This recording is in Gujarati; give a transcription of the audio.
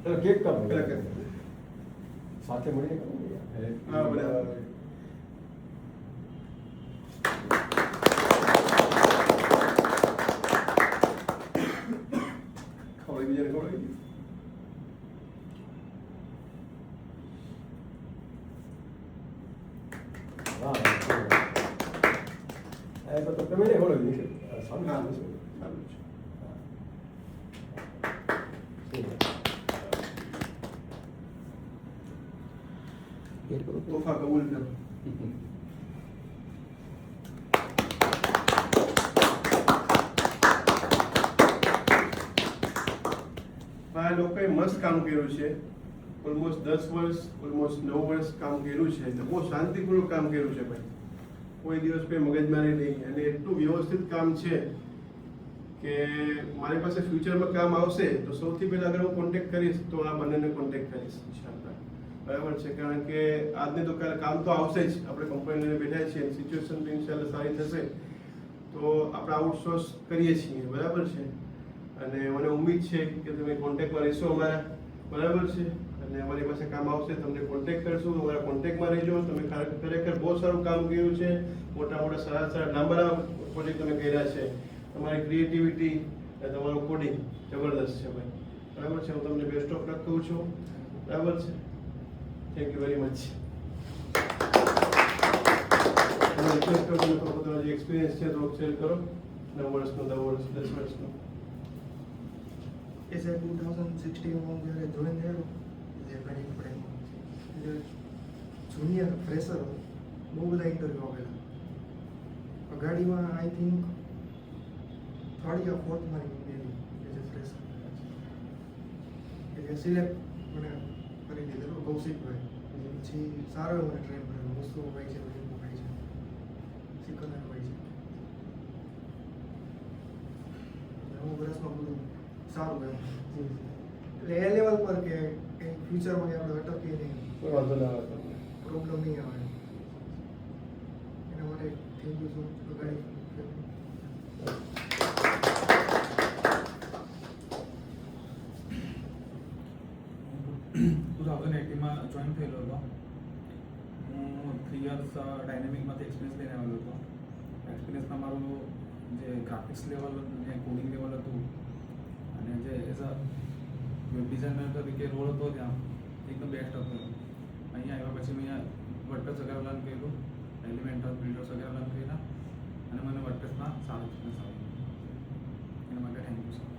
એટલે કેક કાપ પેલા કેક. સાથે મળીને કાપ હા, બરાબર. ખવડાવી બીજાને ખવડાવી. હા એ તો તમે નહીં ખવડાવી દેશે સારું હા, કામ છે. સારું છે. તોફા કબૂલ કરો. આ લોકોએ મસ્ત કામ કર્યું છે. ઓલમોસ્ટ 10 વર્ષ, ઓલમોસ્ટ 9 વર્ષ કામ કર્યું છે. તો બહુ શાંતિપૂર્વક કામ કર્યું છે ભાઈ. કોઈ દિવસ કોઈ મગજમારી નહીં અને એટલું વ્યવસ્થિત કામ છે કે મારી પાસે ફ્યુચરમાં કામ આવશે તો સૌથી પહેલા અગર હું કોન્ટેક્ટ કરીશ તો આ બંનેને કોન્ટેક્ટ કરીશ ઇન્શાઅલ્લાહ. બરાબર છે, કારણ કે આજને તો કાલે કામ તો આવશે જ. આપણે કંપની લઈને બેઠા છીએ, સિચ્યુએશન બી ઇન્શાઅલ્લાહ સારી થશે તો આપણે આઉટસોર્સ કરીએ છીએ. બરાબર છે, અને મને ઉમ્મીદ છે કે તમે કોન્ટેક્ટમાં રહેશો અમારા. બરાબર છે, અને અમારી પાસે કામ આવશે તમને કોન્ટેક્ટ કરશું. અમારા કોન્ટેક્ટમાં રહેજો. તમે ખરેખર બહુ સારું કામ કર્યું છે. મોટા મોટા સારા લાંબા પ્રોજેક્ટ તમે કર્યા છે. તમારી ક્રિએટિવિટી અને તમારું કોડિંગ જબરદસ્ત છે ભાઈ. બરાબર છે, હું તમને બેસ્ટ ઓફ લક કહું છું. બરાબર છે, થેન્ક યુ વેરી મચ. હું રિક્વેસ્ટ કરું છું પોતાનો જે એક્સપિરિયન્સ છે તો શેર કરો. 9 વર્ષનો, 10 વર્ષ, 10 વર્ષનો. એ સાહેબ 2016માં જ્યારે જોઈન થયેલો જે પ્લાનિંગ પ્રેમમાં એટલે જુનિયર ફ્રેશર બહુ બધા ઇન્ટરવ્યૂ આવેલા. ગાડીમાં I think 3rd yeah 4th મારી ગયેલી એઝ એ ફ્રેશર એટલે સિલેક્ટ મને કરી દીધેલો કૌશિકભાઈ. પછી સારો એવો મને ટ્રેન કરેલો. વસ્તુઓ ભાઈ છે, લીંબુ ભાઈ છે, સિકંદર ભાઈ છે. હું વર્ષમાં બધું સારું એમ એટલે એ લેવલ પર કે કંઈ ફ્યુચરમાં કે આપણે અટકીએ નહીં, કોઈ વાંધો ના આવે તમને. પ્રોબ્લેમ નહીં આવે એના માટે થેન્ક યુ સો મચ. ગાડી 2018માં જોઈન થયેલો હતો. હું 3 યર્સ ડાયનેમિકમાંથી એક્સપિરિયન્સ લઈને આવેલો હતો. એક્સપિરિયન્સમાં મારું જે ગ્રાફિક્સ લેવલ અને કોડિંગ લેવલ હતું અને જે એઝ અ વેબ ડિઝાઇનર તરીકે રોલ હતો ત્યાં એકદમ બેસ્ટ હતો. અહીંયા આવ્યા પછી મેં વર્ડપ્રેસ વગેરે લર્ન કર્યું, એલિમેન્ટર, બિલ્ડર્સ વગેરે લર્ન કર્યા અને મને વર્ડપ્રેસમાં સારો એક્સપિરિયન્સ આવ્યો. એના માટે થેન્ક યુ સો મચ.